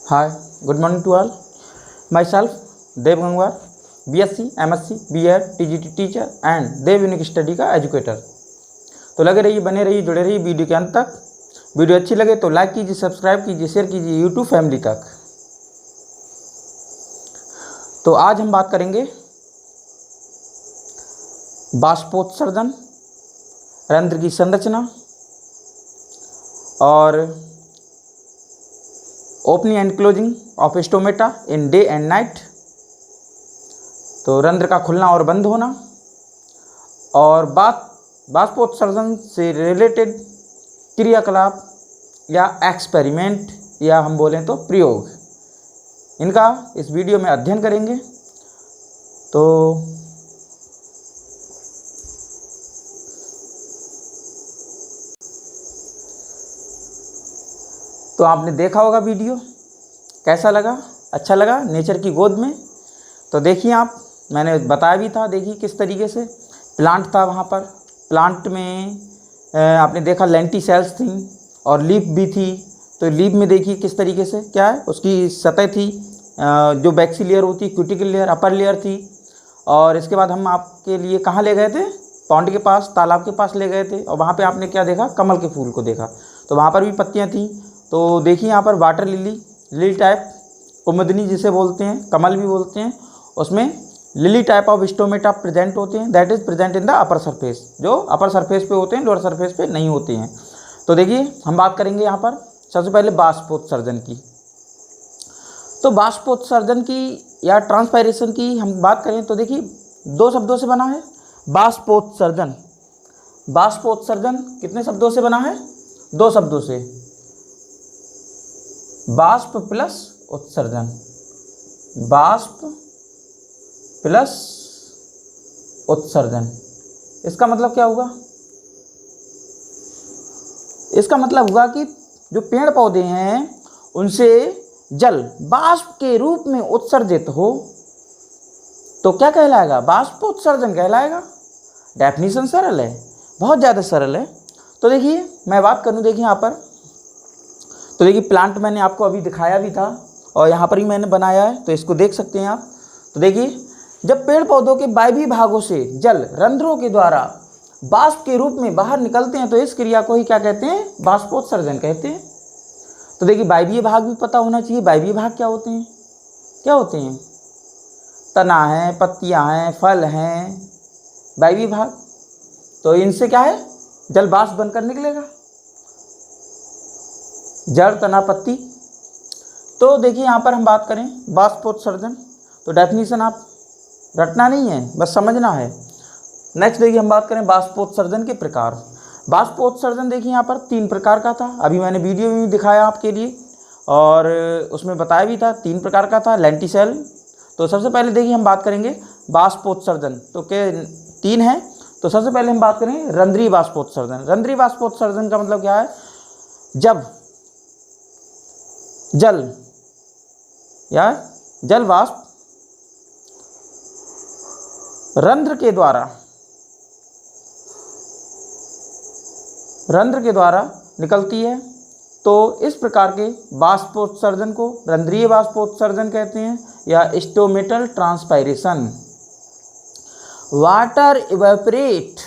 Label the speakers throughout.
Speaker 1: Hi, good morning to all. Myself, Dev Gangwar, BSc, MSc, B.Ed, TGT teacher and Dev unique study का educator. तो लगे रहिए, बने रहिए, जुड़े रहिए वीडियो के अंत तक। वीडियो अच्छी लगे तो लाइक कीजिए, सब्सक्राइब कीजिए, शेयर कीजिए यूट्यूब फैमिली तक। तो आज हम बात करेंगे बाष्पोत्सर्जन, रंध्र की संरचना और opening and closing of stomata in day and night. तो रंध्र का खुलना और बंद होना और बाष्पोत्सर्जन से रिलेटेड क्रियाकलाप या एक्सपेरिमेंट या हम बोलें तो प्रयोग, इनका इस वीडियो में अध्ययन करेंगे। तो आपने देखा होगा वीडियो, कैसा लगा? अच्छा लगा? नेचर की गोद में। तो देखिए, आप मैंने बताया भी था, देखिए किस तरीके से प्लांट था वहाँ पर। प्लांट में आपने देखा लेंटिसेल्स थी और लीफ भी थी। तो लीफ में देखिए किस तरीके से क्या है, उसकी सतह थी जो बैक्सी लेयर होती, क्यूटिकल लेयर, अपर लेयर थी। और इसके बाद हम आपके लिए कहाँ ले गए थे? पॉन्ड के पास, तालाब के पास ले गए थे और वहाँ पे आपने क्या देखा? कमल के फूल को देखा। तो वहाँ पर भी पत्तियाँ थी। तो देखिए यहाँ पर वाटर लिली टाइप, कुमुदनी जिसे बोलते हैं, कमल भी बोलते हैं, उसमें lily type of stomata present होते हैं। That is present in the upper surface, जो अपर सरफेस पे होते हैं, लोअर सरफेस पे नहीं होते हैं। तो देखिए हम बात करेंगे यहाँ पर सबसे पहले बाष्पोत्सर्जन की। तो बाष्पोत्सर्जन की या ट्रांसपायरेशन की हम बात करें तो देखिए दो शब्दों से बना है बाष्पोत्सर्जन। बाष्पोत्सर्जन कितने शब्दों से बना है? दो शब्दों से, बाष्प प्लस उत्सर्जन। बाष्प प्लस उत्सर्जन, इसका मतलब क्या होगा? इसका मतलब होगा कि जो पेड़ पौधे हैं उनसे जल बाष्प के रूप में उत्सर्जित हो तो क्या कहलाएगा? बाष्पोत्सर्जन कहलाएगा। डेफिनेशन सरल है, बहुत ज़्यादा सरल है। तो देखिए मैं बात करूं, देखिए यहाँ पर, तो देखिए प्लांट मैंने आपको अभी दिखाया भी था और यहाँ पर ही मैंने बनाया है, तो इसको देख सकते हैं आप। तो देखिए जब पेड़ पौधों के वायवीय भागों से जल रंध्रों के द्वारा बाष्प के रूप में बाहर निकलते हैं तो इस क्रिया को ही क्या कहते हैं? बाष्पोत्सर्जन कहते हैं। तो देखिए वायवीय भाग भी पता होना चाहिए। वायवीय भाग क्या होते हैं? क्या होते हैं? तना है, पत्तियां हैं, फल हैं, वायवीय भाग। तो इनसे क्या है? जल बाष्प बनकर निकलेगा, जड़, तना, पत्ती। तो देखिए यहाँ पर हम बात करें बाष्पोत्सर्जन, तो डेफिनेशन आप रटना नहीं है, बस समझना है। नेक्स्ट देखिए हम बात करें बाष्पोत्सर्जन के प्रकार। बाष्पोत्सर्जन देखिए यहाँ पर 3 प्रकार का था, अभी मैंने वीडियो में भी दिखाया आपके लिए और उसमें बताया भी था 3 प्रकार का था लेंटिसेल। तो सबसे पहले देखिए हम बात करेंगे बाष्पोत्सर्जन, तो क्या 3 है। तो सबसे पहले हम बात करें रंध्रीय बाष्पोत्सर्जन। रंध्रीय बाष्पोत्सर्जन का मतलब क्या है? जब जल या जल वाष्प रंध्र के द्वारा निकलती है तो इस प्रकार के बाष्पोत्सर्जन को रंध्रीय बाष्पोत्सर्जन कहते हैं या stomatal transpiration. Water evaporate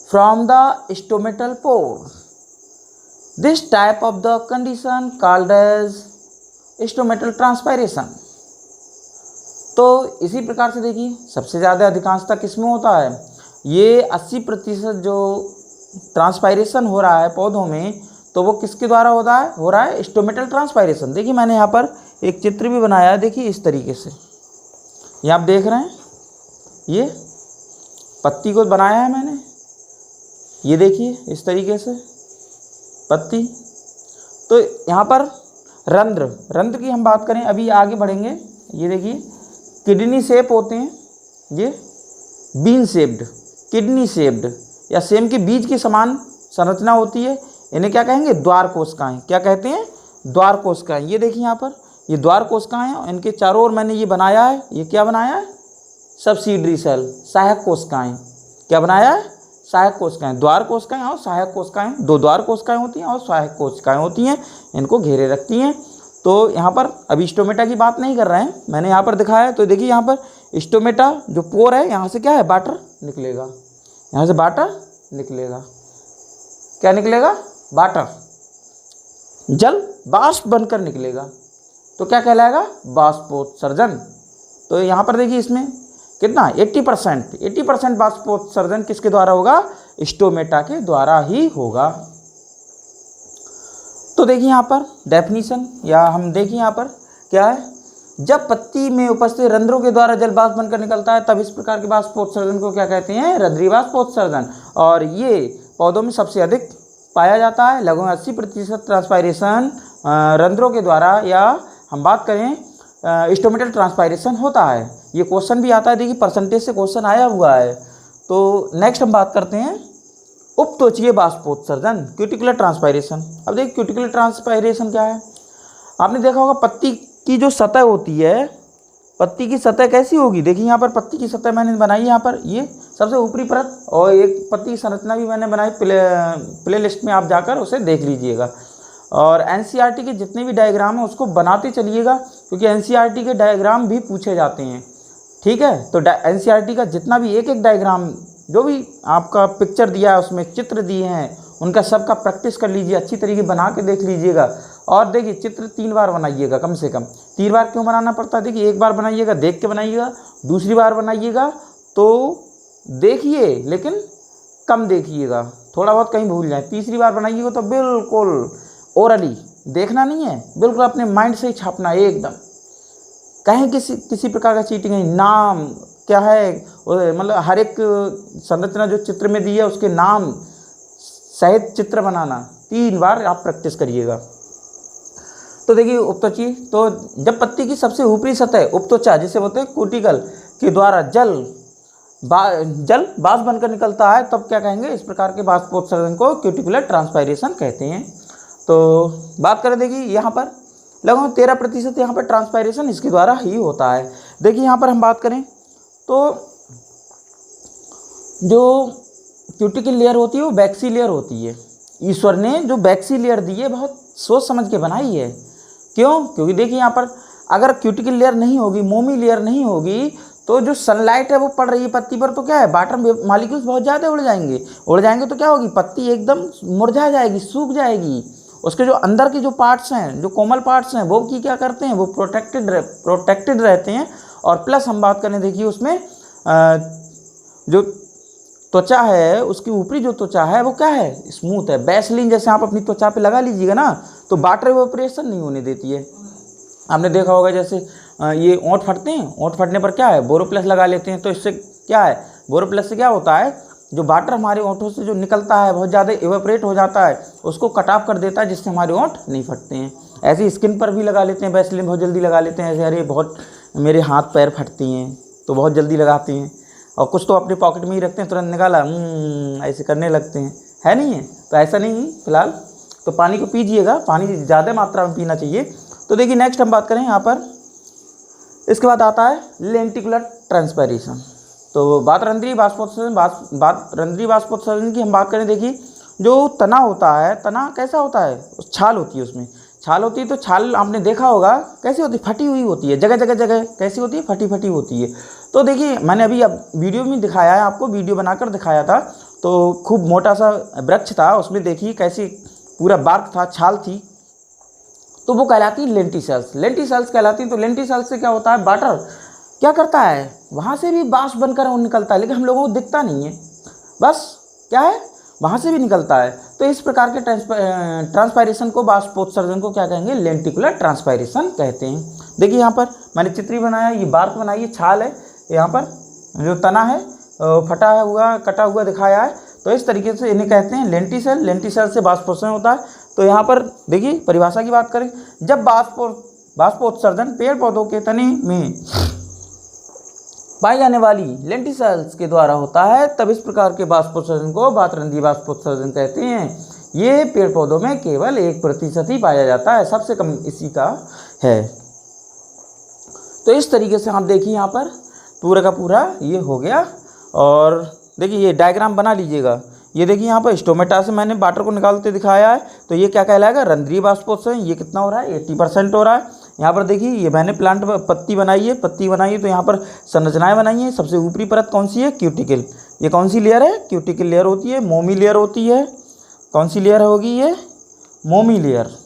Speaker 1: from the stomatal pore, this type of the condition called as stomatal transpiration. तो इसी प्रकार से देखिए सबसे ज़्यादा अधिकांशतः किसमें होता है? ये 80% जो ट्रांसपायरेशन हो रहा है पौधों में, तो वो किसके द्वारा हो रहा है? Stomatal transpiration. देखिए मैंने यहाँ पर एक चित्र भी बनाया है, देखिए इस तरीके से, ये आप देख रहे हैं, ये पत्ती को बनाया है मैंने, ये देखिए इस तरीके से पत्ती। तो यहाँ पर रंध्र की हम बात करें, अभी आगे बढ़ेंगे। ये देखिए किडनी शेप होते हैं, ये बीन शेप्ड, किडनी शेप्ड या सेम के बीज के समान संरचना होती है। इन्हें क्या कहेंगे? द्वार कोशिकाएं। क्या कहते हैं? द्वार कोशिकाएं। ये देखिए यहाँ पर ये द्वार कोशिकाएं हैं, इनके चारों ओर मैंने ये बनाया है। ये क्या बनाया है? सबसिडरी सेल, सहायक कोशिकाएं। क्या बनाया है? सहायक कोशिकाएं, द्वार कोशिकाएं और सहायक कोशिकाएं, दो द्वार कोशिकाएं होती हैं और सहायक कोशिकाएं होती हैं, इनको घेरे रखती हैं। तो यहाँ पर अभी स्टोमेटा की बात नहीं कर रहे हैं, मैंने यहाँ पर दिखाया है। तो देखिए यहाँ पर स्टोमेटा जो पोर है, यहाँ से क्या है, वाटर निकलेगा, यहाँ से वाटर निकलेगा, क्या निकलेगा, वाटर, जल बाष्प बनकर निकलेगा, तो क्या कहलाएगा, बाष्पोत्सर्जन। तो यहाँ पर देखिए इसमें कितना 80% बाष्पोत्सर्जन किसके द्वारा होगा, स्टोमेटा के द्वारा ही होगा। तो देखिए यहाँ पर डेफिनीशन, या हम देखिए यहाँ पर क्या है, जब पत्ती में उपस्थित रंध्रों के द्वारा जल बाष्प बनकर निकलता है तब इस प्रकार के बाष्पोत्सर्जन को क्या कहते हैं, रंध्रीय बाष्पोत्सर्जन। और ये पौधों में सबसे अधिक पाया जाता है। लगभग 80% ट्रांसपायरेशन रंध्रों के द्वारा, या हम बात करें स्टोमेटल ट्रांसपायरेशन होता है। ये क्वेश्चन भी आता है, देखिए परसेंटेज से क्वेश्चन आया हुआ है। तो नेक्स्ट हम बात करते हैं उपत्वचीय बाष्पोत्सर्जन, क्यूटिकुलर ट्रांसपायरेशन। अब देखिए क्यूटिकुलर ट्रांसपायरेशन क्या है, आपने देखा होगा पत्ती की जो सतह होती है, पत्ती की सतह कैसी होगी, देखिए यहाँ पर पत्ती की सतह मैंने बनाई है, यहाँ पर ये सबसे ऊपरी परत, और एक पत्ती की संरचना भी मैंने बनाई, प्ले लिस्ट में आप जाकर उसे देख लीजिएगा। और एनसीईआरटी के जितने भी डायग्राम हैं उसको बनाते चलिएगा, क्योंकि एनसीईआरटी के डायग्राम भी पूछे जाते हैं, ठीक है। तो एनसीईआरटी का जितना भी एक एक डायग्राम, जो भी आपका पिक्चर दिया है उसमें चित्र दिए हैं, उनका सबका प्रैक्टिस कर लीजिए, अच्छी तरीके बना के देख लीजिएगा। और देखिए चित्र 3 बार बनाइएगा, कम से कम 3 बार क्यों बनाना पड़ता है, देखिए एक बार बनाइएगा देख के बनाइएगा, दूसरी बार बनाइएगा तो देखिए लेकिन कम देखिएगा, थोड़ा बहुत कहीं भूल जाए, तीसरी बार बनाइएगा तो बिल्कुल ओरली देखना नहीं है, बिल्कुल अपने माइंड से ही छापना है एकदम, कहीं किसी प्रकार का चीटिंग नहीं। नाम क्या है, मतलब हर एक संरचना जो चित्र में दी है उसके नाम सहित चित्र बनाना, 3 बार आप प्रैक्टिस करिएगा। तो देखिए उपत्वची, तो जब पत्ती की सबसे ऊपरी सतह उपत्वचा जिसे बोलते हैं क्यूटिकल के द्वारा जल बाष्प बनकर निकलता है, तब क्या कहेंगे, इस प्रकार के बाष्पोत्सर्जन को क्यूटिकुलर ट्रांसपायरेशन कहते हैं। तो बात करें, देखिए यहाँ पर लगभग 13% यहाँ पर ट्रांसपायरेशन इसके द्वारा ही होता है। देखिए यहाँ पर हम बात करें तो जो क्यूटिकल लेयर होती है वो वैक्सी लेयर होती है। ईश्वर ने जो वैक्सी लेयर दी है बहुत सोच समझ के बनाई है। क्यों, क्योंकि देखिए यहाँ पर अगर क्यूटिकल लेयर नहीं होगी, मोमी लेयर नहीं होगी, तो जो सनलाइट है वो पड़ रही है पत्ती पर, तो क्या है, वाटर मॉलिक्यूल्स बहुत ज़्यादा उड़ जाएंगे तो क्या होगी, पत्ती एकदम मुरझा जाएगी, सूख जाएगी। उसके जो अंदर के जो पार्ट्स हैं, जो कोमल पार्ट्स हैं, वो की क्या करते हैं, वो प्रोटेक्टेड रहते हैं। और प्लस हम बात करें, देखिए उसमें जो त्वचा है, उसकी ऊपरी जो त्वचा है वो क्या है, स्मूथ है। वैसलीन जैसे आप अपनी त्वचा पे लगा लीजिएगा ना, तो वाटर इवेपोरेशन नहीं होने देती है। आपने देखा होगा जैसे ये ओंठ फटते हैं, ओंठ फटने पर क्या है, बोरोप्लस लगा लेते हैं, तो इससे क्या है, बोरोप्लस से क्या होता है, जो वाटर हमारे ओंठों से जो निकलता है बहुत ज़्यादा इवेपोरेट हो जाता है, उसको कट ऑफ कर देता है, जिससे हमारे ओंठ नहीं फटते हैं। ऐसे ही स्किन पर भी लगा लेते हैं, वैसलीन बहुत जल्दी लगा लेते हैं। ऐसे अरे बहुत मेरे हाथ पैर फटती हैं तो बहुत जल्दी लगाते हैं, और कुछ तो अपने पॉकेट में ही रखते हैं, तुरंत निकाला ऐसे करने लगते हैं, है नहीं है। तो ऐसा नहीं है फिलहाल, तो पानी को पीजिएगा, पानी ज़्यादा मात्रा में पीना चाहिए। तो देखिए नेक्स्ट हम बात करें यहाँ पर, इसके बाद आता है लेंटिकुलर ट्रांसपायरेशन। तो बात रंध्रीय बाष्पोत्सर्जन की हम बात करें, देखिए जो तना होता है, तना कैसा होता है, छाल होती है, उसमें छाल होती है। तो छाल आपने देखा होगा कैसी होती है, फटी हुई होती है, जगह जगह कैसी होती है, फटी होती है। तो देखिए मैंने अभी अब वीडियो में दिखाया है, आपको वीडियो बनाकर दिखाया था। तो खूब मोटा सा वृक्ष था, उसमें देखिए कैसी पूरा बार्क था, छाल थी, तो वो कहलाती है लेंटिसेल्स। लेंटिसेल्स कहलाती है। तो लेंटिसेल्स से क्या होता है, वाटर क्या करता है, वहाँ से भी बाष्प बनकर वो निकलता है, लेकिन हम लोगों को दिखता नहीं है, बस क्या है, वहाँ से भी निकलता है। तो इस प्रकार के ट्रांसपायरेशन को, बाष्पोत्सर्जन को क्या कहेंगे, लेंटिकुलर ट्रांसपायरेशन कहते हैं। देखिए यहाँ पर मैंने चित्र बनाया, ये बार्क बनाई है, छाल है, यहाँ पर जो तना है फटा हुआ कटा हुआ दिखाया है। तो इस तरीके से इन्हें कहते हैं लेंटिसेल। लेंटिसेल से बाष्पोत्सर्जन होता है। तो यहाँ पर देखिए परिभाषा की बात करें, जब बाष्पोत्सर्जन पेड़ पौधों के तने में पाई जाने वाली लेंटिसेल्स के द्वारा होता है, तब इस प्रकार के बाष्पोत्सर्जन को बातरंध्रीय बाष्पोत्सर्जन कहते हैं। ये पेड़ पौधों में केवल 1% ही पाया जाता है, सबसे कम इसी का है। तो इस तरीके से आप देखिए यहाँ पर पूरा का पूरा ये हो गया। और देखिए ये डायग्राम बना लीजिएगा, ये देखिए यहाँ पर स्टोमेटा से मैंने वाटर को निकालते दिखाया है, तो ये क्या कहलाएगा, रंध्रीय बाष्पोत्सर्जन। ये कितना हो रहा है, 80% हो रहा है। यहाँ पर देखिए ये मैंने प्लांट पत्ती बनाई है, तो यहाँ पर संरचनाएं बनाई हैं। सबसे ऊपरी परत कौन सी है, क्यूटिकल। ये कौन सी लेयर है, क्यूटिकल लेयर होती है। मोमी लेयर होती है, कौन सी लेयर होगी ये, मोमी लेयर।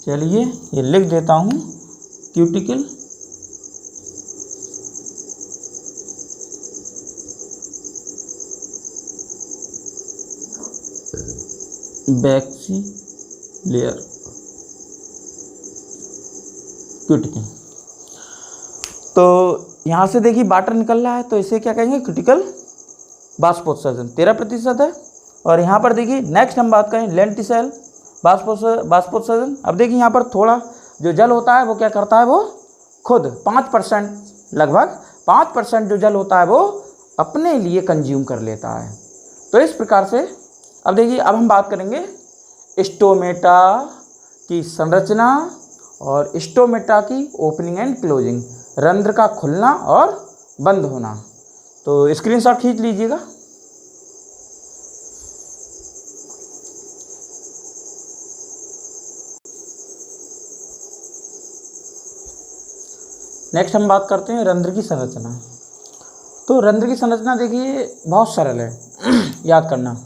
Speaker 1: चलिए ये लिख देता हूँ, क्यूटिकल, बैक्सी लेयर, क्यूटिकल। तो यहाँ से देखिए वाटर निकल रहा है, तो इसे क्या कहेंगे, क्यूटिकल बाष्पोत्सर्जन 13% है। और यहाँ पर देखिए नेक्स्ट हम बात करें लेंटिसेल बाष्पोत्सर्जन। अब देखिए यहाँ पर थोड़ा जो जल होता है वो क्या करता है, वो खुद 5%, लगभग 5% जो जल होता है वो अपने लिए कंज्यूम कर लेता है। तो इस प्रकार से अब देखिए, अब हम बात करेंगे स्टोमेटा की संरचना और स्टोमेटा की ओपनिंग एंड क्लोजिंग, रंध्र का खुलना और बंद होना। तो स्क्रीनशॉट खींच लीजिएगा। नेक्स्ट हम बात करते हैं रंध्र की संरचना। तो रंध्र की संरचना देखिए बहुत सरल है याद करना।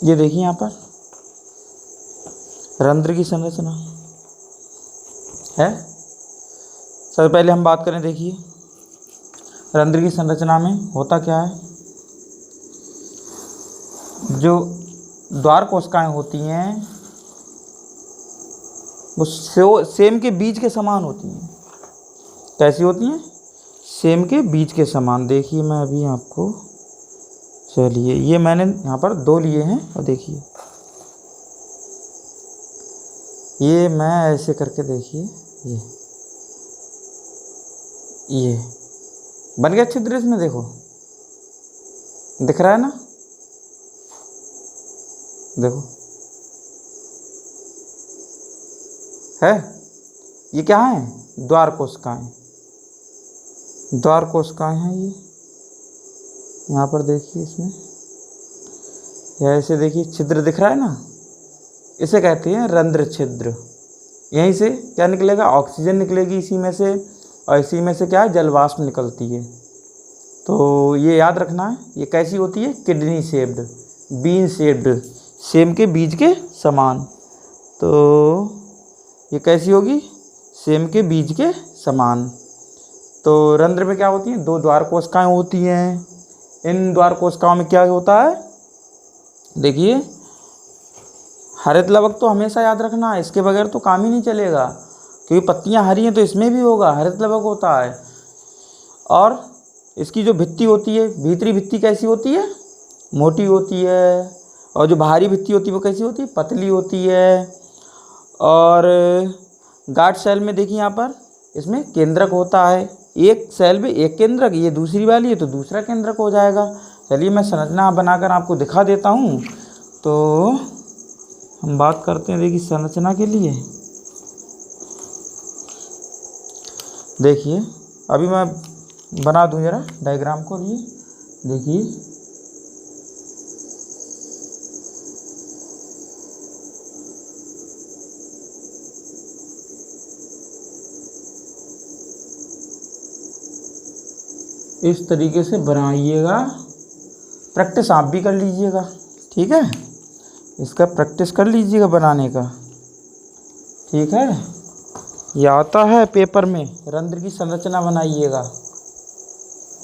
Speaker 1: ये देखिए यहाँ पर रंध्र की संरचना है। सबसे पहले हम बात करें, देखिए रंध्र की संरचना में होता क्या है, जो द्वार कोशिकाएं होती हैं वो सेम के बीज के समान होती हैं। कैसी होती हैं, सेम के बीज के समान। देखिए मैं अभी आपको, चलिए ये मैंने यहाँ पर 2 लिए हैं, और देखिए ये मैं ऐसे करके, देखिए ये बन गया छिद्र इसमें, देखो दिख रहा है ना, देखो है। ये क्या है, द्वार कोशिकाएं, द्वार कोशिकाएं हैं ये। यहाँ पर देखिए इसमें, या ऐसे देखिए छिद्र दिख रहा है ना, इसे कहते हैं रंध्र छिद्र। यहीं से क्या निकलेगा, ऑक्सीजन निकलेगी इसी में से, और इसी में से क्या है, जलवाष्प निकलती है। तो ये याद रखना है। ये कैसी होती है, kidney shaped, bean shaped, same के बीज के समान। तो ये कैसी होगी, सेम के बीज के समान। तो रंध्र में क्या होती हैं, 2 द्वार कोशिकाएं होती हैं। इन द्वार कोशिकाओं में क्या होता है, देखिए हरित लवक तो हमेशा याद रखना है, इसके बगैर तो काम ही नहीं चलेगा, क्योंकि पत्तियां हरी हैं तो इसमें भी होगा, हरित लवक होता है। और इसकी जो भित्ति होती है, भीतरी भित्ति कैसी होती है, मोटी होती है। और जो बाहरी भित्ति होती है वो कैसी होती है, पतली होती है। और गार्ड सेल में देखिए यहाँ पर इसमें केंद्रक होता है, एक सेल में एक केंद्रक, ये दूसरी वाली है तो दूसरा केंद्रक हो जाएगा। चलिए मैं संरचना बनाकर आपको दिखा देता हूँ। तो हम बात करते हैं, देखिए संरचना के लिए, देखिए अभी मैं बना दूं जरा डायग्राम को, लिए देखिए इस तरीके से बनाइएगा, प्रैक्टिस आप भी कर लीजिएगा, ठीक है। इसका प्रैक्टिस कर लीजिएगा बनाने का, ठीक है। ये आता है पेपर में, रंध्र की संरचना बनाइएगा।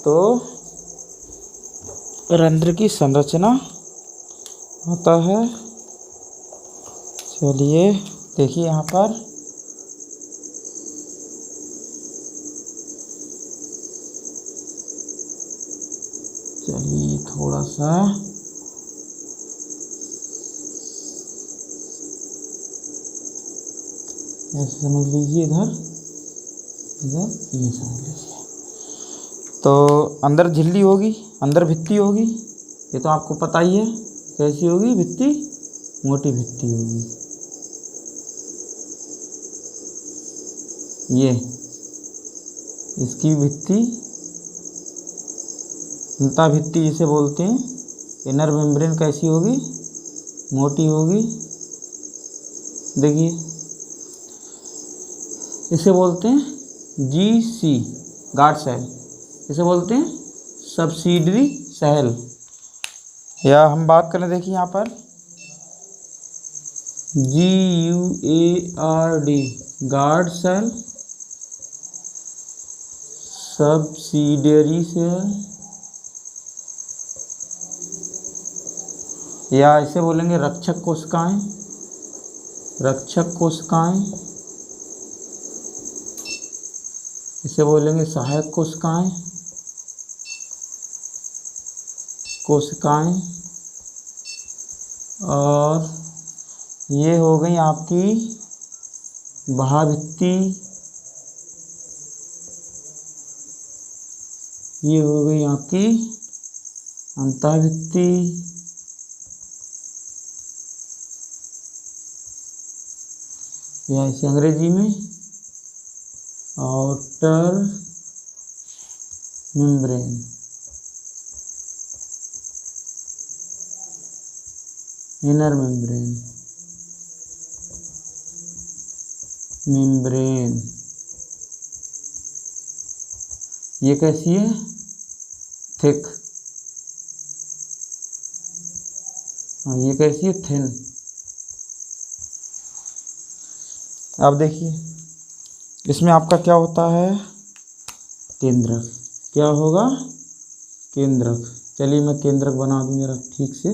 Speaker 1: तो रंध्र की संरचना आता है, चलिए देखिए यहाँ पर चलिए थोड़ा सा ऐसे समझ लीजिए, इधर ये समझ लीजिए। तो अंदर झिल्ली होगी, अंदर भित्ति होगी, ये तो आपको पता ही है कैसी होगी भित्ति, मोटी भित्ति होगी। ये इसकी भित्ति अंतः भित्ति जिसे बोलते हैं, इनर मेम्ब्रेन कैसी होगी, मोटी होगी। देखिए इसे बोलते हैं GC गार्ड सेल, इसे बोलते हैं सब्सिडरी सेल। या हम बात करें, देखिए यहाँ पर GUARD guard cell, subsidiary cell, या इसे बोलेंगे रक्षक कोशिकाएं, रक्षक कोशिकाएं, इसे बोलेंगे सहायक कोशिकाएं, कोशिकाएं। और ये हो गई आपकी बाह्यभित्ति, ये हो गई आपकी अंतःभित्ति, या इसे अंग्रेजी में outer membrane, inner membrane, membrane. ये कैसी है, थिक, और ये कैसी है, थिन। अब देखिए इसमें आपका क्या होता है, केंद्रक। क्या होगा, केंद्रक। चलिए मैं केंद्रक बना दूं जरा ठीक से।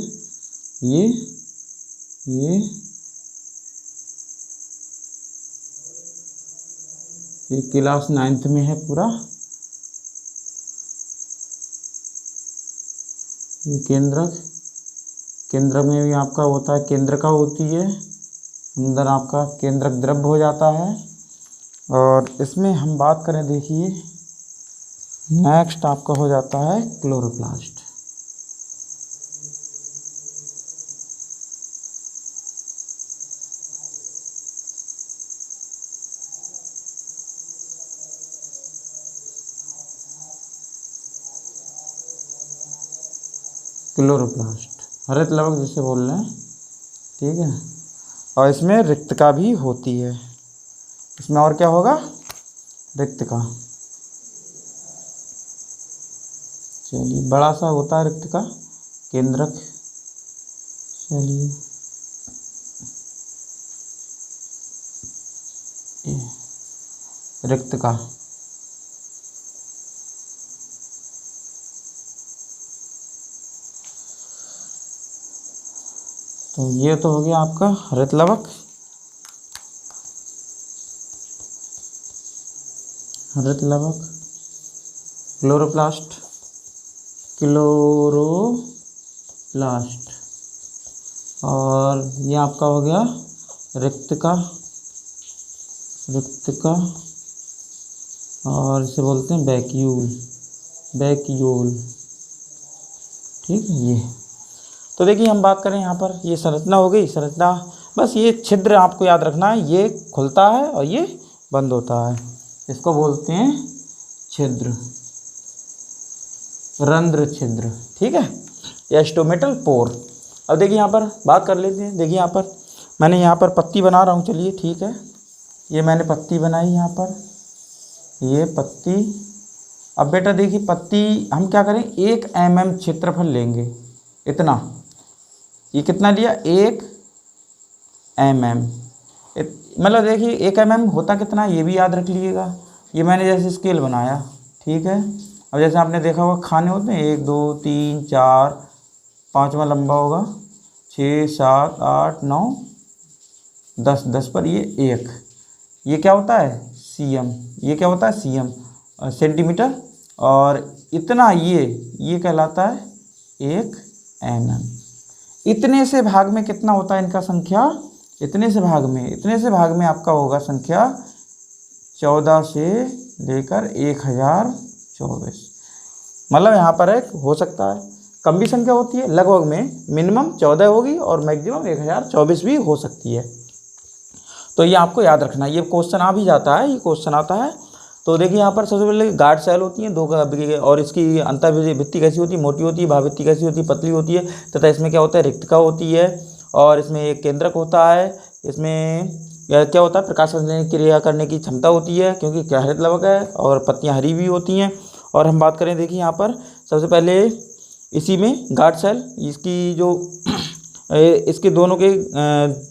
Speaker 1: ये क्लास 9th में है पूरा। ये केंद्रक, केंद्रक में भी आपका होता है, केंद्रका होती है, अंदर आपका केंद्रक द्रव्य हो जाता है। और इसमें हम बात करें, देखिए नेक्स्ट आपका हो जाता है क्लोरोप्लास्ट। क्लोरोप्लास्ट हरित लवक जिसे बोल रहे हैं, ठीक है। और इसमें रिक्तका भी होती है। इसमें और क्या होगा, रिक्तका। चलिए बड़ा सा होता है रिक्तका, केंद्रक। चलिए रिक्तका, तो ये तो हो गया आपका हरित लवक। हरित लवक, क्लोरोप्लास्ट, क्लोरोप्लास्ट। और ये आपका हो गया रिक्तका, रिक्तका। और इसे बोलते हैं वैक्यूल, वैक्यूल, ठीक है। ये तो देखिए हम बात करें यहाँ पर, ये संरचना हो गई। संरचना बस ये छिद्र आपको याद रखना है, ये खुलता है और ये बंद होता है, इसको बोलते हैं छिद्र, रंध्र छिद्र, ठीक है, या स्टोमेटल पोर। अब देखिए यहाँ पर बात कर लेते हैं। देखिए यहाँ पर मैंने यहाँ पर पत्ती बना रहा हूँ, चलिए ठीक है। ये मैंने पत्ती बनाई यहाँ पर, ये पत्ती। अब बेटा देखिए पत्ती हम क्या करें, 1 mm क्षेत्रफल लेंगे, इतना। ये कितना लिया, 1 mm। मतलब देखिए 1 mm होता कितना, ये भी याद रख लीजिएगा। ये मैंने जैसे स्केल बनाया, ठीक है। अब जैसे आपने देखा होगा खाने होते हैं 1 2 3 4, 5वां लंबा होगा 6 7 8 9 10, 10 पर ये 1। ये क्या होता है, cm। ये क्या होता है, cm, सेंटीमीटर। और इतना ये कहलाता है 1 mm। इतने से भाग में कितना होता है इनका संख्या, इतने से भाग में आपका होगा संख्या 14 से लेकर 1024। मतलब यहाँ पर एक हो सकता है कम भी संख्या होती है, लगभग में मिनिमम 14 होगी और मैक्सिमम 1024 भी हो सकती है। तो ये आपको याद रखना, ये क्वेश्चन आ भी जाता है, ये क्वेश्चन आता है। तो देखिए यहाँ पर सबसे पहले गार्ड सेल होती हैं दो और इसकी अंतर्भित्ति कैसी होती है, मोटी होती है, भाभित्ति कैसी होती है, पतली होती है, तथा इसमें क्या होता है, रिक्तिका होती है और इसमें एक केंद्रक होता है। इसमें क्या होता है, प्रकाश संश्लेषण की क्रिया करने की क्षमता होती है क्योंकि क्या हरित लवक है और पत्तियाँ हरी भी होती हैं। और हम बात करें देखिए यहाँ पर सबसे पहले इसी में गार्ड सेल, इसकी जो इसके दोनों के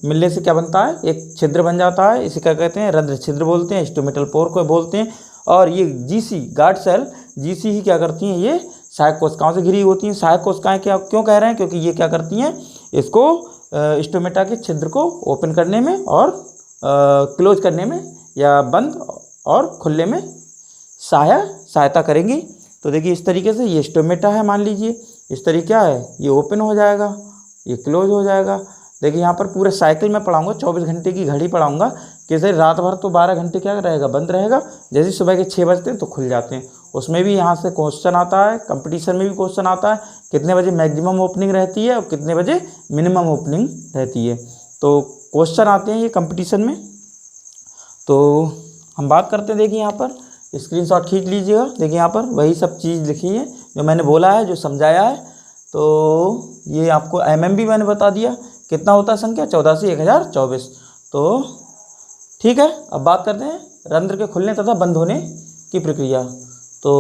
Speaker 1: मिलने से क्या बनता है, एक छिद्र बन जाता है, इसे क्या कहते हैं, रंध्र छिद्र बोलते हैं, स्टोमेटल पोर को बोलते हैं। और ये जीसी गार्ड सेल जीसी ही क्या करती हैं, ये सहायक कोशिकाओं से घिरी होती हैं। सहायक कोशिकाएं क्या क्यों कह रहे हैं, क्योंकि ये क्या करती हैं, इसको स्टोमेटा के छिद्र को ओपन करने में और क्लोज करने में या बंद और खुलने में सहायता करेंगी। तो देखिए इस तरीके से ये स्टोमेटा है, मान लीजिए इस तरीके क्या है, ये ओपन हो जाएगा, ये क्लोज हो जाएगा। देखिए यहाँ पर पूरे साइकिल में पढ़ाऊँगा, 24 घंटे की घड़ी पढ़ाऊँगा, कैसे रात भर तो 12 घंटे क्या रहेगा, बंद रहेगा, जैसे सुबह के 6 बजते हैं तो खुल जाते हैं। उसमें भी यहाँ से क्वेश्चन आता है, कंपटीशन में भी क्वेश्चन आता है, कितने बजे मैक्सिमम ओपनिंग रहती है और कितने बजे मिनिमम ओपनिंग रहती है। तो क्वेश्चन आते हैं ये कंपटीशन में। तो हम बात करते हैं, देखिए यहाँ पर स्क्रीनशॉट खींच लीजिएगा। देखिए यहाँ पर वही सब चीज़ लिखी है जो मैंने बोला है, जो समझाया है। तो ये आपको भी मैंने बता दिया, कितना होता है संख्या, 14 से 1024। तो ठीक है, अब बात करते हैं रंध्र के खुलने तथा बंद होने की प्रक्रिया। तो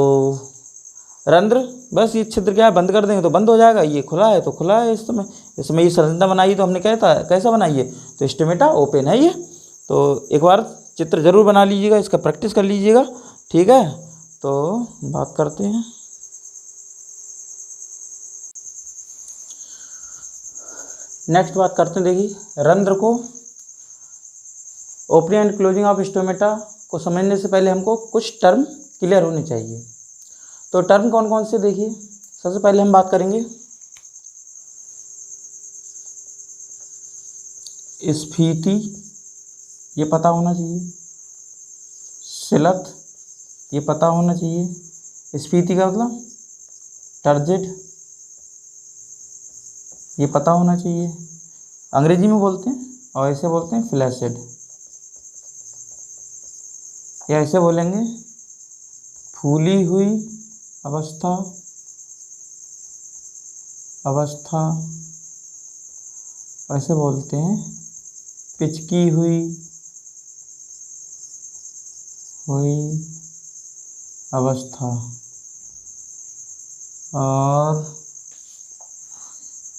Speaker 1: रंध्र बस ये छिद्र क्या है, बंद कर देंगे तो बंद हो जाएगा, ये खुला है तो खुला है। इसमें ये संरचना बनाई तो हमने कैसा बनाई है, तो स्टोमेटा ओपन है ये। तो एक बार चित्र जरूर बना लीजिएगा, इसका प्रैक्टिस कर लीजिएगा, ठीक है। तो बात करते हैं, नेक्स्ट बात करते हैं, देखिए रंध्र को opening and closing of stomata को समझने से पहले हमको कुछ टर्म क्लियर होने चाहिए। तो टर्म कौन कौन से, देखिए सबसे पहले हम बात करेंगे स्फीति, ये पता होना चाहिए, शिलत ये पता होना चाहिए, स्फीति का मतलब टर्जिड ये पता होना चाहिए, अंग्रेजी में बोलते हैं और ऐसे बोलते हैं फ्लैसिड, या ऐसे बोलेंगे फूली हुई अवस्था ऐसे बोलते हैं पिचकी हुई अवस्था। और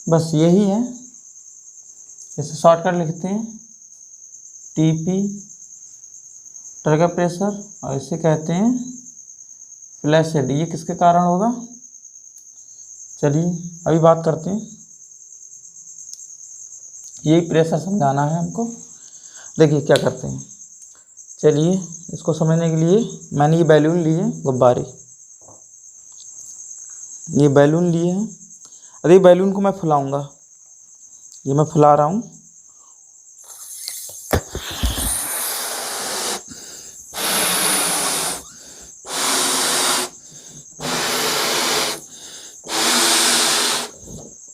Speaker 1: बस यही है, इसे शॉर्टकट लिखते हैं टीपी, टर्गर प्रेशर, और इसे कहते हैं फ्लैसिड। ये किसके कारण होगा, चलिए अभी बात करते हैं, यही प्रेशर समझाना है हमको। देखिए क्या करते हैं, चलिए इसको समझने के लिए मैंने ये बैलून लिए, गुब्बारे, ये बैलून लिए हैं। अरे बैलून को मैं फुलाऊंगा, ये मैं फुला रहा हूँ।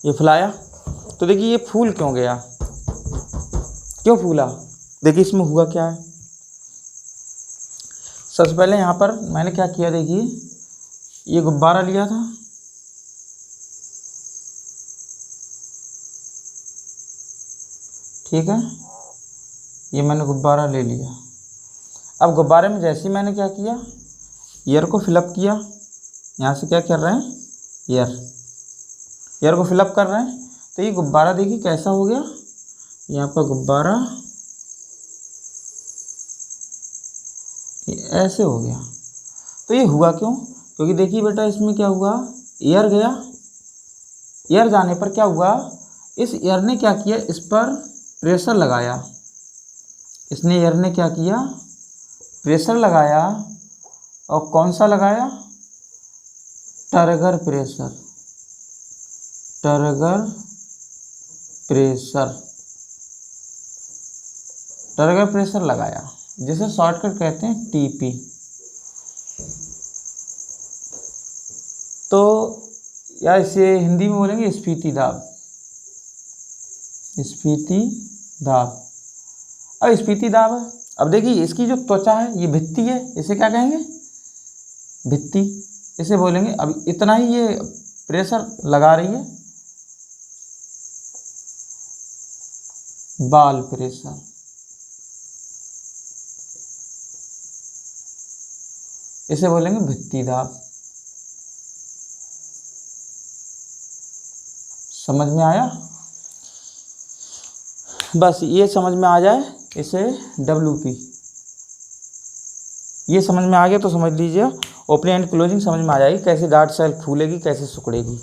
Speaker 1: ये फुलाया, तो देखिए ये फूल क्यों गया, क्यों फूला, देखिए इसमें हुआ क्या है। सबसे पहले यहाँ पर मैंने क्या किया, देखिए ये गुब्बारा लिया था, ठीक है, ये मैंने गुब्बारा ले लिया। अब गुब्बारे में जैसे ही मैंने क्या किया, एयर को फिलअप किया, यहाँ से क्या कर रहे हैं, एयर को फिलअप कर रहे हैं। तो ये गुब्बारा देखिए कैसा हो गया, यहाँ पर गुब्बारा ये ऐसे हो गया। तो ये हुआ क्यों, क्योंकि देखिए बेटा इसमें क्या हुआ, एयर गया, एयर जाने पर क्या हुआ, इस एयर ने क्या किया, इस पर प्रेशर लगाया, इसने एयर ने क्या किया, प्रेशर लगाया, और कौन सा लगाया, टर्गर प्रेशर, टर्गर प्रेशर लगाया, जिसे शॉर्टकट कहते हैं टीपी। तो या इसे हिंदी में बोलेंगे स्फीति दाब, स्फीति दाब। अब स्फीति दाब अब देखिए इसकी जो त्वचा है ये भित्ति है, इसे क्या कहेंगे, भित्ति, इसे बोलेंगे। अब इतना ही ये प्रेशर लगा रही है, बाल प्रेशर, इसे बोलेंगे भित्ति दाब। समझ में आया? बस ये समझ में आ जाए, इसे WP, ये समझ में आ गया तो समझ लीजिए ओपनिंग एंड क्लोजिंग समझ में आ जाएगी, कैसे गार्ड सेल फूलेगी, कैसे सिकुड़ेगी।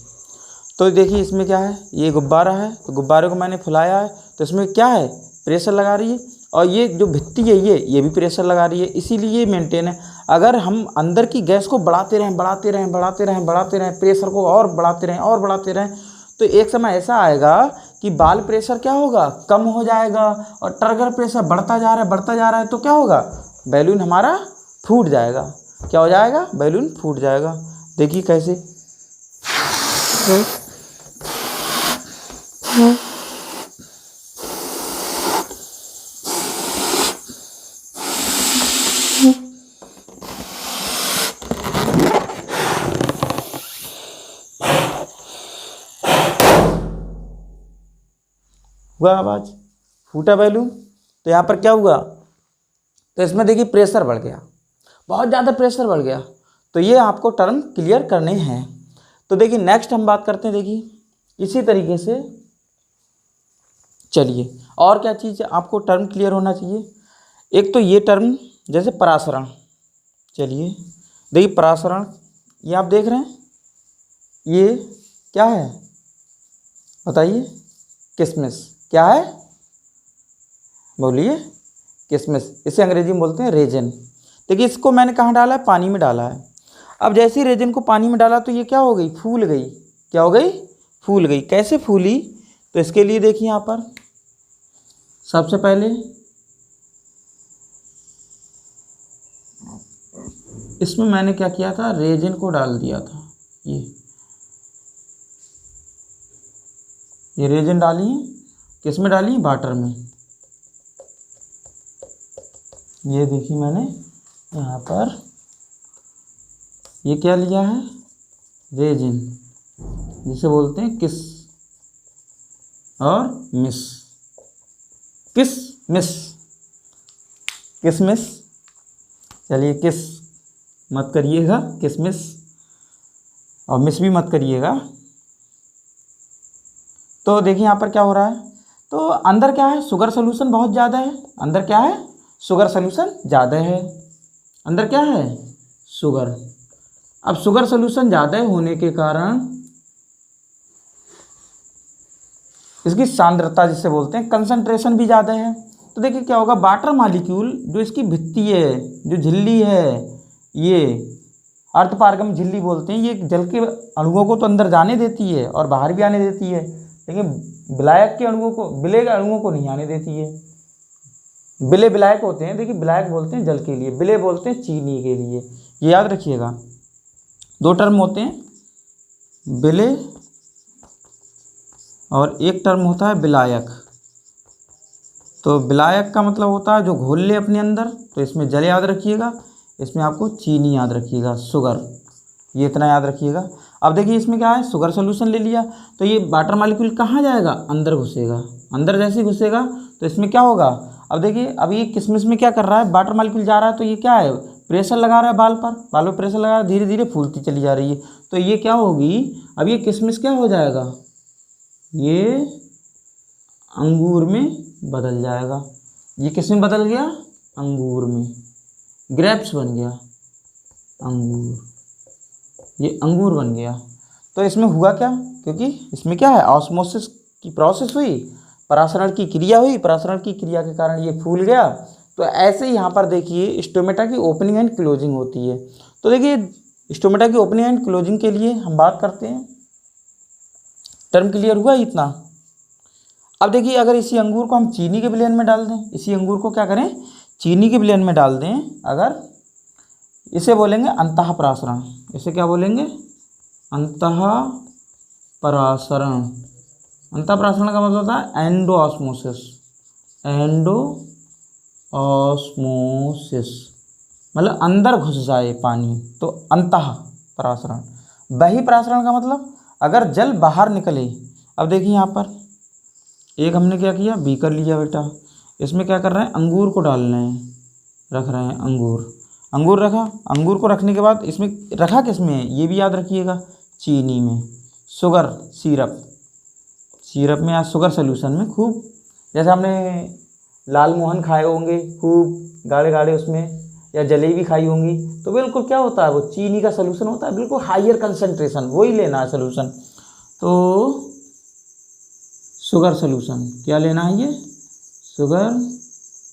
Speaker 1: तो देखिए इसमें क्या है, ये गुब्बारा है, तो गुब्बारे को मैंने फुलाया है, तो इसमें क्या है, प्रेशर लगा रही है, और ये जो भित्ति है ये भी प्रेशर लगा रही है, इसीलिए मेंटेन है। अगर हम अंदर की गैस को बढ़ाते रहें बढ़ाते रहें बढ़ाते रहें बढ़ाते रहें, प्रेशर को और बढ़ाते रहें और बढ़ाते रहें, तो एक समय ऐसा आएगा कि बाल प्रेशर क्या होगा, कम हो जाएगा, और टर्गर प्रेशर बढ़ता जा रहा है, तो क्या होगा, बैलून हमारा फूट जाएगा। क्या हो जाएगा, बैलून फूट जाएगा। देखिए कैसे, हुआ आवाज, फूटा बैलून। तो यहाँ पर क्या हुआ, तो इसमें देखिए प्रेशर बढ़ गया, बहुत ज़्यादा प्रेशर बढ़ गया। तो ये आपको टर्म क्लियर करने हैं। तो देखिए नेक्स्ट हम बात करते हैं, देखिए इसी तरीके से चलिए, और क्या चीज़ आपको टर्म क्लियर होना चाहिए। एक तो ये टर्म जैसे परासरण, चलिए देखिए परासरण, ये आप देख रहे हैं, ये क्या है बताइए, किशमिश, क्या है बोलिए, किशमिश, इसे अंग्रेजी में बोलते हैं रेजिन। देखिए इसको मैंने कहाँ डाला है, पानी में डाला है। अब जैसे ही रेजिन को पानी में डाला तो ये क्या हो गई, फूल गई। क्या हो गई, फूल गई। कैसे फूली, तो इसके लिए देखिए यहाँ पर सबसे पहले इसमें मैंने क्या किया था, रेजिन को डाल दिया था। ये रेजिन डाली है, किस में डाली, वाटर में। ये देखिए मैंने यहाँ पर ये क्या लिया है, रेजिन, जिसे बोलते हैं किस और मिस, किशमिश, किशमिश। चलिए किस मत करिएगा, किशमिश, और मिस भी मत करिएगा। तो देखिए यहाँ पर क्या हो रहा है, तो अंदर क्या है, शुगर सोल्यूशन बहुत ज़्यादा है। अंदर क्या है, शुगर सोल्यूशन ज़्यादा है। अंदर क्या है, शुगर। अब शुगर सोल्यूशन ज़्यादा होने के कारण इसकी सांद्रता जिसे बोलते हैं, कंसंट्रेशन भी ज़्यादा है। तो देखिए क्या होगा, वाटर मॉलिक्यूल जो इसकी भित्ति है, जो झिल्ली है, ये अर्धपारगम झिल्ली बोलते हैं, ये जल के अणुओं को तो अंदर जाने देती है और बाहर भी आने देती है, लेकिन विलायक के अणुओं को, विलेय के अणुओं को नहीं आने देती है। विलेय विलायक होते हैं, देखिए विलायक बोलते हैं जल के लिए, विलेय बोलते हैं चीनी के लिए। ये याद रखिएगा, दो टर्म होते हैं, विलेय और एक टर्म होता है विलायक। तो विलायक का मतलब होता है जो घोल ले अपने अंदर, तो इसमें जल याद रखिएगा, इसमें आपको चीनी याद रखिएगा, शुगर, ये इतना याद रखिएगा। अब देखिए इसमें क्या है, शुगर सोल्यूशन ले लिया, तो ये वाटर मॉलिक्यूल कहाँ जाएगा, अंदर घुसेगा। अंदर जैसे ही घुसेगा तो इसमें क्या होगा, अब देखिए अब ये किशमिश में क्या कर रहा है, वाटर मॉलिक्यूल जा रहा है, तो ये क्या है, प्रेशर लगा रहा है बाल पर, बाल पर प्रेशर लगा रहा है, धीरे धीरे फूलती चली जा रही है। तो ये क्या होगी, अब ये किशमिश क्या हो जाएगा, ये अंगूर में बदल जाएगा। ये किस में बदल गया, अंगूर में, ग्रेप्स बन गया, अंगूर, ये अंगूर बन गया। तो इसमें हुआ क्या, क्योंकि इसमें क्या है, ऑस्मोसिस की प्रोसेस हुई, परासरण की क्रिया हुई, परासरण की क्रिया के कारण ये फूल गया। तो ऐसे ही यहाँ पर देखिए स्टोमेटा की ओपनिंग एंड क्लोजिंग होती है। तो देखिए स्टोमेटा की ओपनिंग एंड क्लोजिंग के लिए हम बात करते हैं, टर्म क्लियर हुआ इतना। अब देखिए अगर इसी अंगूर को हम चीनी के विलयन में डाल दें, इसी अंगूर को क्या करें, चीनी के विलयन में डाल दें, अगर इसे बोलेंगे अंतः परासरण, इसे क्या बोलेंगे, अंतः परासरण। अंतः परासरण का मतलब होता है एंडो ऑस्मोसिस, एंडो ऑस्मोसिस मतलब अंदर घुस जाए पानी, तो अंतः परासरण। बही परासरण का मतलब अगर जल बाहर निकले। अब देखिए यहाँ पर एक हमने क्या किया, बीकर लिया बेटा, इसमें क्या कर रहे हैं, अंगूर को डाल रहे हैं, रख रहे हैं अंगूर, अंगूर रखा, अंगूर को रखने के बाद इसमें रखा किस में है, ये भी याद रखिएगा, चीनी में, शुगर सिरप, सिरप में या शुगर सोल्यूशन में खूब, जैसे हमने लाल मोहन खाए होंगे खूब गाढ़े गाढ़े उसमें, या जलेबी खाई होंगी, तो बिल्कुल क्या होता है वो चीनी का सोल्यूशन होता है, बिल्कुल हायर कंसंट्रेशन, वही लेना है सोल्यूशन। तो शुगर सोल्यूशन क्या लेना है, ये शुगर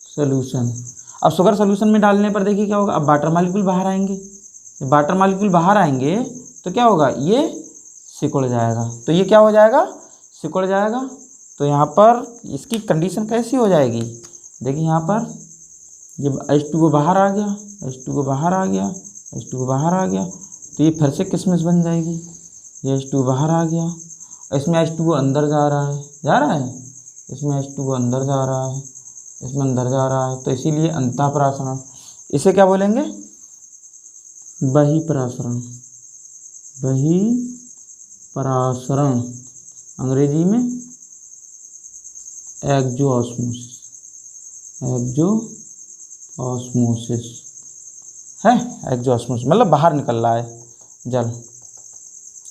Speaker 1: सोल्यूशन। अब शुगर सोल्यूशन में डालने पर देखिए क्या होगा, अब वाटर मॉलिक्यूल बाहर आएंगे, जब वाटर मॉलिक्यूल बाहर आएंगे तो क्या होगा, ये सिकुड़ जाएगा, तो ये क्या हो जाएगा, सिकुड़ जाएगा। तो यहाँ पर इसकी कंडीशन कैसी हो जाएगी, देखिए यहाँ पर ये H2O बाहर आ गया, H2O बाहर आ गया, H2O बाहर आ गया, तो ये फिर से किसमिस बन जाएगी, ये H2O बाहर आ गया, इसमें H2O अंदर जा रहा है, इसमें H2O अंदर जा रहा है, इसमें अंदर जा रहा है, तो इसीलिए अंतःपरासरण। इसे क्या बोलेंगे, बहिपरासरण, बहिपरासरण, अंग्रेजी में एक्जोऑस्मोसिस, एक्जोऑस्मोसिस है, एक्जोऑस्मोसिस मतलब बाहर निकल रहा है जल,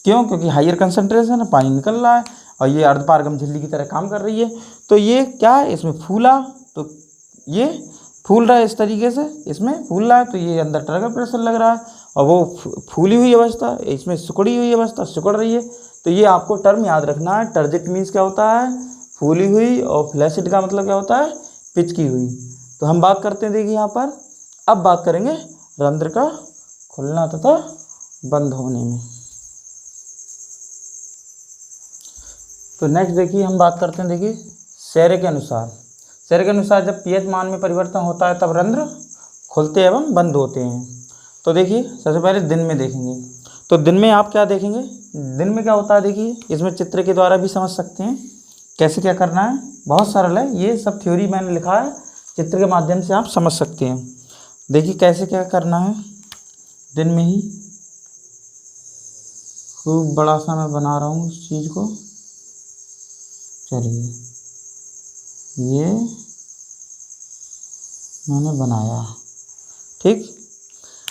Speaker 1: क्यों, क्योंकि हायर कंसंट्रेशन है, पानी निकल रहा है और ये अर्धपारगम झिल्ली की तरह काम कर रही है, तो ये क्या है, इसमें फूला, तो ये फूल रहा है इस तरीके से, इसमें फूल रहा है, तो ये अंदर टर्गर प्रेशर लग रहा है, और वो फूली हुई अवस्था, इसमें सिकुड़ी हुई अवस्था सिकुड़ रही है, तो ये आपको टर्म याद रखना है। टर्जिट मीन्स क्या होता है, फूली हुई, और फ्लैसिड का मतलब क्या होता है, पिचकी हुई। तो हम बात करते हैं, देखिए यहाँ पर अब बात करेंगे रंध्र का खुलना तथा बंद होने में। तो नेक्स्ट देखिए हम बात करते हैं, देखिए शेरे के अनुसार, शेरे के अनुसार जब पीएच मान में परिवर्तन होता है तब रंध्र खुलते एवं बंद होते हैं। तो देखिए सबसे पहले दिन में देखेंगे, तो दिन में आप क्या देखेंगे, दिन में क्या होता है, देखिए इसमें चित्र के द्वारा भी समझ सकते हैं कैसे क्या करना है, बहुत सरल है, ये सब थ्योरी मैंने लिखा है, चित्र के माध्यम से आप समझ सकते हैं। देखिए कैसे क्या करना है, दिन में ही खूब बड़ा सा मैं बना रहा हूँ इस चीज़ को, चलिए ये मैंने बनाया, ठीक।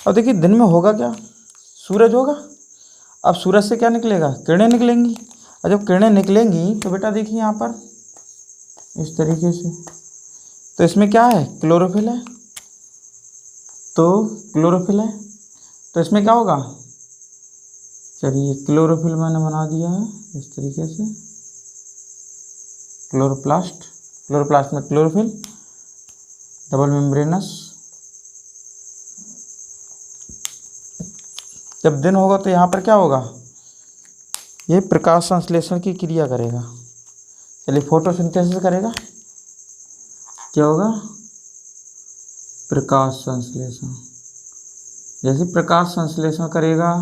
Speaker 1: अब देखिए दिन में होगा क्या, सूरज होगा, अब सूरज से क्या निकलेगा, किरणें निकलेंगी, और जब किरणें निकलेंगी तो बेटा देखिए यहाँ पर इस तरीके से, तो इसमें क्या है, क्लोरोफिल है, तो क्लोरोफिल है, तो इसमें क्या होगा, चलिए क्लोरोफिल मैंने बना दिया है इस तरीके से, क्लोरोप्लास्ट, क्लोरोप्लास्ट में क्लोरोफिल, डबल मेम्ब्रेनस। जब दिन होगा तो यहाँ पर क्या होगा, ये प्रकाश संश्लेषण की क्रिया करेगा, चलिए फोटोसिंथेसिस करेगा, क्या होगा, प्रकाश संश्लेषण। जैसे प्रकाश संश्लेषण करेगा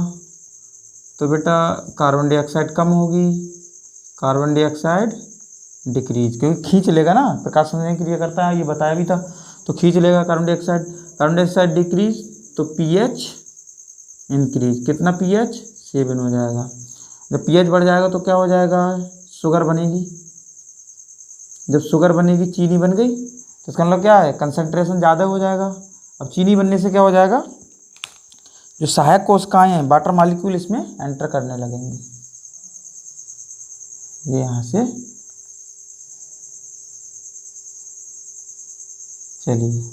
Speaker 1: तो बेटा कार्बन डाइऑक्साइड कम होगी, कार्बन डाइऑक्साइड डिक्रीज, क्योंकि खींच लेगा ना, प्रकाश संश्लेषण की क्रिया करता है, ये बताया भी था, तो खींच लेगा carbon dioxide, carbon dioxide decrease, तो पीएच इंक्रीज, कितना पीएच 7 हो जाएगा। जब पीएच बढ़ जाएगा तो क्या हो जाएगा, शुगर बनेगी, जब शुगर बनेगी चीनी बन गई, तो इसका मतलब क्या है, कंसंट्रेशन ज़्यादा हो जाएगा। अब चीनी बनने से क्या हो जाएगा, जो सहायक कोशिकाएं हैं, वाटर मॉलिक्यूल इसमें एंटर करने लगेंगे, ये यहाँ से, चलिए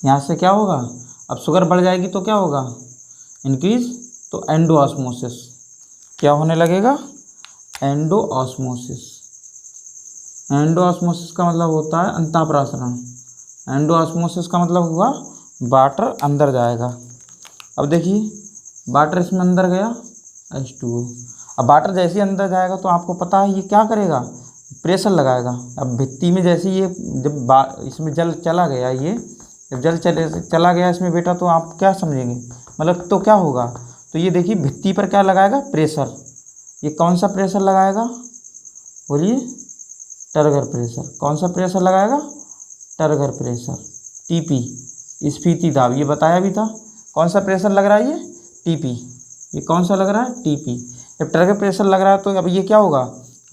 Speaker 1: यहाँ से क्या होगा, अब शुगर बढ़ जाएगी तो क्या होगा, इंक्रीज, तो एंडोऑस्मोसिस, क्या होने लगेगा, एंडोऑस्मोसिस। एंडोऑस्मोसिस का मतलब होता है अंतःपरासरण, एंडोऑस्मोसिस का मतलब हुआ वाटर अंदर जाएगा। अब देखिए वाटर इसमें अंदर गया, H2O, अब वाटर जैसे ही अंदर जाएगा तो आपको पता है ये क्या करेगा, प्रेशर लगाएगा। अब भित्ति में जैसे ये जब इसमें जल चला गया, ये जब जल चला गया इसमें बेटा, तो आप क्या समझेंगे, मतलब तो क्या होगा, तो ये देखिए भित्ति पर क्या लगाएगा, प्रेशर, ये कौन सा प्रेशर लगाएगा, बोलिए, टर्गर प्रेशर। कौन सा प्रेशर लगाएगा? Turgor pressure. टीपी स्फीति दाब, ये बताया भी था। कौन सा प्रेशर लग रहा है? ये टीपी। ये कौन सा लग रहा है? टीपी। जब टर्गर प्रेशर लग रहा है तो अब ये क्या होगा?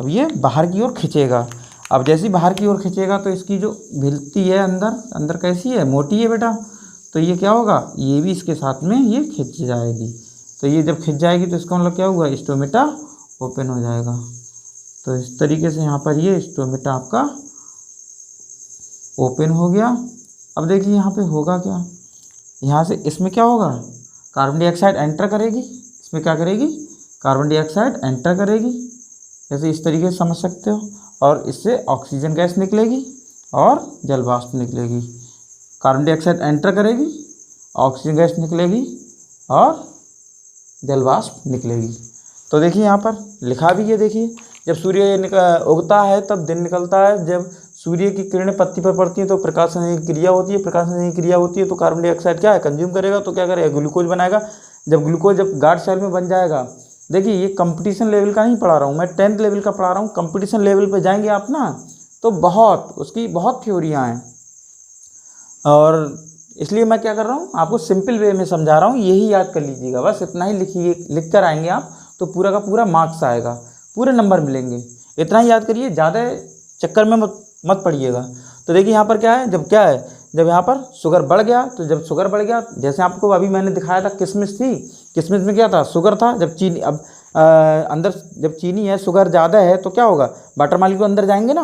Speaker 1: अब ये बाहर की ओर खींचेगा। अब जैसे ही बाहर की ओर खींचेगा तो इसकी जो भिलती है अंदर, अंदर कैसी है? मोटी है बेटा। तो ये क्या होगा? ये भी इसके साथ में ये खिंच जाएगी। तो ये जब खिंच जाएगी तो इसका मतलब क्या होगा? स्टोमेटा ओपन हो जाएगा। तो इस तरीके से यहाँ पर ये स्टोमेटा आपका ओपन हो गया। अब देखिए यहाँ पे होगा क्या? यहाँ से इसमें क्या होगा? कार्बन डाइऑक्साइड एंटर करेगी। इसमें क्या करेगी? कार्बन डाइऑक्साइड एंटर करेगी, जैसे इस तरीके से समझ सकते हो। और इससे ऑक्सीजन गैस निकलेगी और जल वाष्प निकलेगी। कार्बन डाइऑक्साइड एंटर करेगी, ऑक्सीजन गैस निकलेगी और जल वाष्प निकलेगी। तो देखिए यहाँ पर लिखा भी है, देखिए जब सूर्य उगता है तब दिन निकलता है। जब सूर्य की किरणें पत्ती पर पड़ती हैं तो प्रकाश संश्लेषण की क्रिया होती है। प्रकाश संश्लेषण की क्रिया होती है तो कार्बन डाइऑक्साइड क्या है? कंज्यूम करेगा। तो क्या करेगा? ग्लूकोज बनाएगा। जब ग्लूकोज जब गाढ़ सेल में बन जाएगा, देखिए ये कंपटीशन लेवल का नहीं पढ़ा रहा हूँ मैं, 10th लेवल का पढ़ा रहा हूँ। कंपटीशन लेवल पे जाएंगे आप ना तो बहुत उसकी बहुत थ्योरियाँ हैं, और इसलिए मैं क्या कर रहा हूँ आपको सिंपल वे में समझा रहा हूँ। यही याद कर लीजिएगा, बस इतना ही लिखिए, लिख कर आएंगे आप तो पूरा का पूरा मार्क्स आएगा, पूरे नंबर मिलेंगे। इतना ही याद करिए, ज़्यादा चक्कर में मत पड़िएगा। तो देखिए यहाँ पर क्या है, जब क्या है, जब यहाँ पर शुगर बढ़ गया, तो जब शुगर बढ़ गया, जैसे आपको अभी मैंने दिखाया था किशमिश थी, किशमिश में क्या था? शुगर था। जब चीनी अब अंदर जब चीनी है, शुगर ज़्यादा है तो क्या होगा? वाटर मॉलिक्यूल अंदर जाएंगे ना।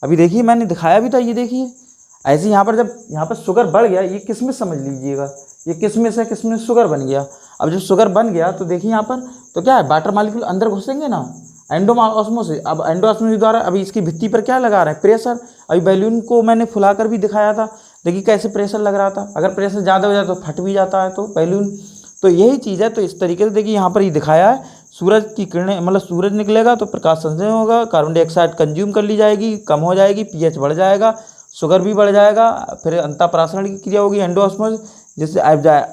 Speaker 1: अभी देखिए मैंने दिखाया भी था, ये देखिए ऐसे यहाँ पर जब यहाँ पर शुगर बढ़ गया, ये किशमिश समझ लीजिएगा, ये किशमिश है, किशमिश शुगर बन गया। अब जब शुगर बन गया तो देखिए यहाँ पर तो क्या है? वाटर मॉलिक्यूल अंदर घुसेंगे ना एंडोऑस्मोसिस। अब एंडोऑस्मोसिस द्वारा अभी इसकी भित्ति पर क्या लगा रहे हैं? प्रेशर। अभी बैलून को मैंने फुलाकर भी दिखाया था, देखिए कैसे प्रेशर लग रहा था। अगर प्रेशर ज़्यादा हो जाए तो फट भी जाता है तो बैलून। तो यही चीज़ है। तो इस तरीके से देखिए यहाँ पर ये दिखाया है, सूरज की किरणें मतलब सूरज निकलेगा तो प्रकाश संश्लेषण होगा, कार्बन डाइऑक्साइड कंज्यूम कर ली जाएगी, कम हो जाएगी, पीएच बढ़ जाएगा, शुगर भी बढ़ जाएगा, फिर अंतःप्राशरण की क्रिया होगी एंडोऑस्मोसिस। जिससे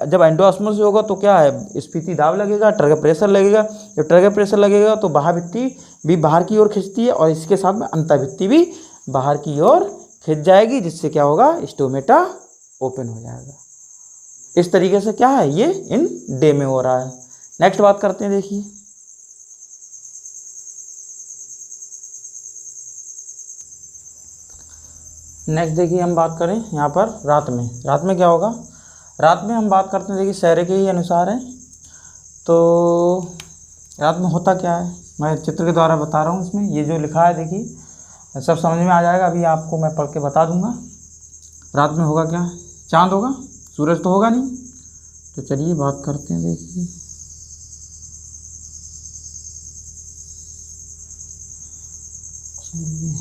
Speaker 1: जब एंडोऑस्मोसिस होगा तो क्या है? स्फीति दाब लगेगा, टर्गर प्रेशर लगेगा। जब टर्गर प्रेशर लगेगा तो बाहर भित्ति भी बाहर की ओर खिंचती है और इसके साथ में अंतःभित्ति भी बाहर की ओर खिंच जाएगी, जिससे क्या होगा? स्टोमेटा ओपन हो जाएगा। इस तरीके से क्या है? ये इन डे में हो रहा है। नेक्स्ट बात करते हैं, देखिए नेक्स्ट देखिए हम बात करें यहाँ पर रात में। रात में क्या होगा? रात में हम बात करते हैं, देखिए सैरे के ही अनुसार है। तो रात में होता क्या है, मैं चित्र के द्वारा बता रहा हूँ। इसमें ये जो लिखा है देखिए सब समझ में आ जाएगा, अभी आपको मैं पढ़ के बता दूंगा। रात में होगा क्या? चांद होगा, सूरज तो होगा नहीं। तो चलिए बात करते हैं, देखिए चलिए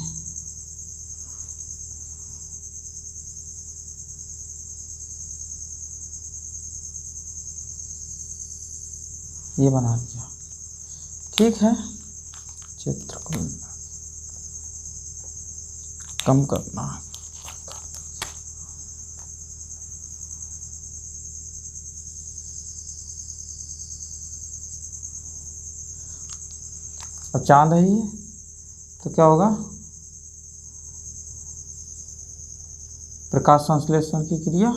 Speaker 1: ये बना दिया, ठीक है। चित्र को कम करना है। अब चांद है ये, तो क्या होगा? प्रकाश संश्लेषण की क्रिया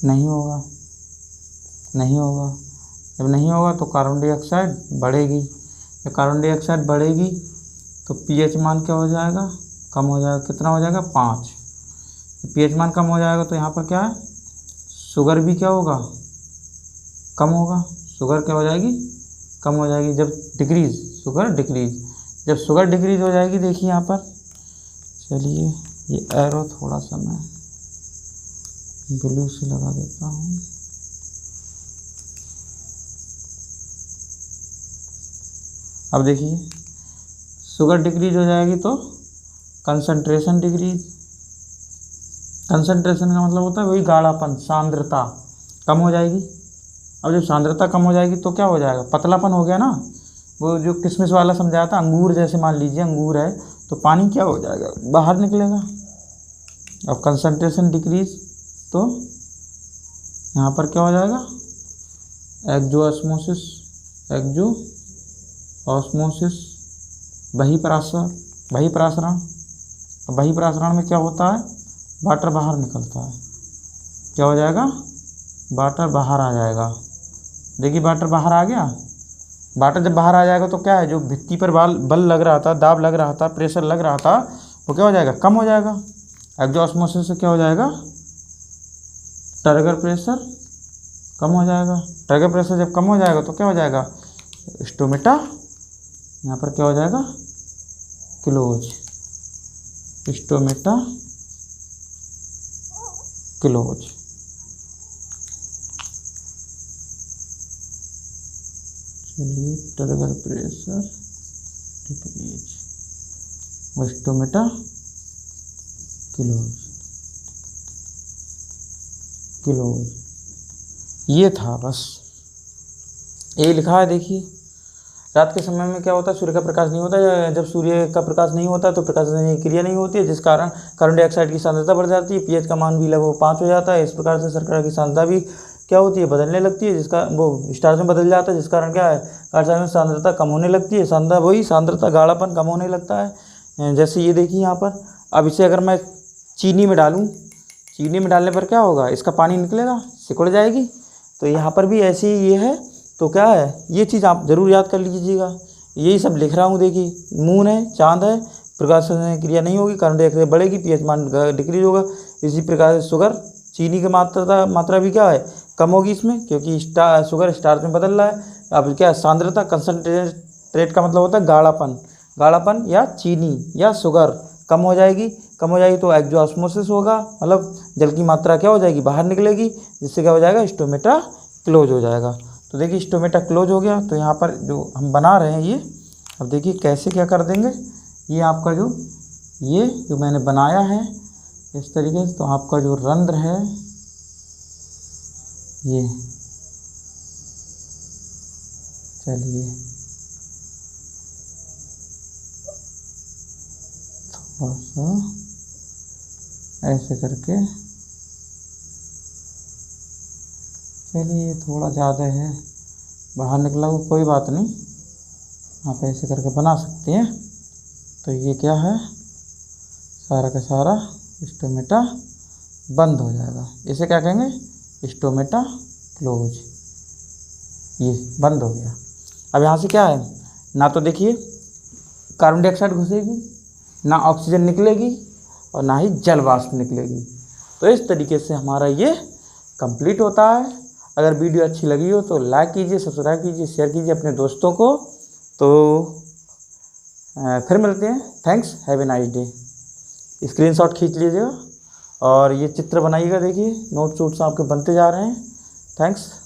Speaker 1: नहीं होगा, नहीं होगा। जब नहीं होगा तो कार्बन डाइऑक्साइड बढ़ेगी। जब कार्बन डाइऑक्साइड बढ़ेगी तो पीएच मान क्या हो जाएगा? कम हो जाएगा। कितना हो जाएगा? 5। पीएच मान कम हो जाएगा तो यहाँ पर क्या है? शुगर भी क्या होगा? कम होगा। शुगर क्या हो जाएगी? कम हो जाएगी। जब डिक्रीज, शुगर डिक्रीज, जब शुगर डिक्रीज हो जाएगी, देखिए यहाँ पर, चलिए ये एरो थोड़ा सा मैं ब्लू से लगा देता हूँ। अब देखिए शुगर डिक्रीज हो जाएगी तो कंसंट्रेशन डिक्रीज। कंसंट्रेशन का मतलब होता है वही गाढ़ापन, सांद्रता कम हो जाएगी। अब जब सांद्रता कम हो जाएगी तो क्या हो जाएगा? पतलापन हो गया ना। वो जो किशमिश वाला समझाया था, अंगूर जैसे मान लीजिए अंगूर है तो पानी क्या हो जाएगा? बाहर निकलेगा। अब कंसंट्रेशन डिक्रीज तो यहाँ पर क्या हो जाएगा? एक्सोऑस्मोसिस एक्जो ऑस्मोसिस बहिर्प्रासरण में क्या होता है, वाटर बाहर निकलता है। क्या हो जाएगा, वाटर बाहर आ जाएगा। देखिए वाटर बाहर आ गया। वाटर जब बाहर आ जाएगा तो क्या है, जो भित्ति पर बल लग रहा था, दाब लग रहा था, प्रेशर लग रहा था, वो क्या हो जाएगा, कम हो जाएगा। एक्जो ऑस्मोसिस से क्या हो जाएगा, टर्गर प्रेशर कम हो जाएगा। टर्गर प्रेशर जब कम हो जाएगा तो क्या हो जाएगा, स्टोमेटा यहाँ पर क्या हो जाएगा, क्लोज। Stomata close. चलिए turgor pressure decrease, stomata close. ये था बस, ये लिखा है। देखिए रात के समय में क्या होता है, सूर्य का प्रकाश नहीं होता है। जब सूर्य का प्रकाश नहीं होता तो प्रकाश क्रिया नहीं होती है, जिस कारण कार्बन डाइऑक्साइड की सांद्रता बढ़ जाती है, पीएच का मान भी लगभग 5 हो जाता है। इस प्रकार से शर्करा की सांद्रता भी क्या होती है, बदलने लगती है, जिसका वो स्टार्च में बदल जाता है, जिस कारण क्या है, कार्बन में सांद्रता कम होने लगती है। सांद्रता गाढ़ापन कम होने लगता है। जैसे ये देखिए यहाँ पर, अब इसे अगर मैं चीनी में डालूँ, चीनी में डालने पर क्या होगा, इसका पानी निकलेगा, सिकुड़ जाएगी। तो यहाँ पर भी ऐसे ही ये है। तो क्या है, ये चीज़ आप ज़रूर याद कर लीजिएगा। यही सब लिख रहा हूँ। देखिए मून है, चांद है, प्रकाश से क्रिया नहीं होगी, कार्बन डाइऑक्साइड बढ़ेगी, पीएच मान डिक्रीज होगा। इसी प्रकार से शुगर, चीनी की मात्रा भी क्या है, कम होगी इसमें, क्योंकि शुगर स्टार्च में बदल रहा है। अब क्या है, सांद्रता कंसनट्रेट का मतलब होता है गाढ़ापन या चीनी या शुगर कम हो जाएगी तो एक्जो ऑस्मोसिस होगा, मतलब जल की मात्रा क्या हो जाएगी, बाहर निकलेगी, जिससे क्या हो जाएगा, स्टोमेटा क्लोज हो जाएगा। तो देखिए स्टोमेटा क्लोज हो गया। तो यहाँ पर जो हम बना रहे हैं ये, अब देखिए कैसे क्या कर देंगे। ये आपका जो मैंने बनाया है इस तरीके से, तो आपका जो रंध्र है ये, चलिए थोड़ा सा ऐसे करके, चलिए थोड़ा ज़्यादा है, बाहर निकला हो, कोई बात नहीं, आप ऐसे करके बना सकते हैं। तो ये क्या है, सारा का सारा स्टोमेटा बंद हो जाएगा। इसे क्या कहेंगे, स्टोमेटा क्लोज। ये बंद हो गया। अब यहाँ से क्या है, ना तो देखिए कार्बन डाइऑक्साइड घुसेगी, ना ऑक्सीजन निकलेगी, और ना ही जल वाष्प निकलेगी। तो इस तरीके से हमारा ये कंप्लीट होता है। अगर वीडियो अच्छी लगी हो तो लाइक कीजिए, सब्सक्राइब कीजिए, शेयर कीजिए अपने दोस्तों को। तो फिर मिलते हैं। Thanks, have a nice day. Screenshot खींच लीजिएगा और ये चित्र बनाइएगा। देखिए नोट्स आपके बनते जा रहे हैं। थैंक्स।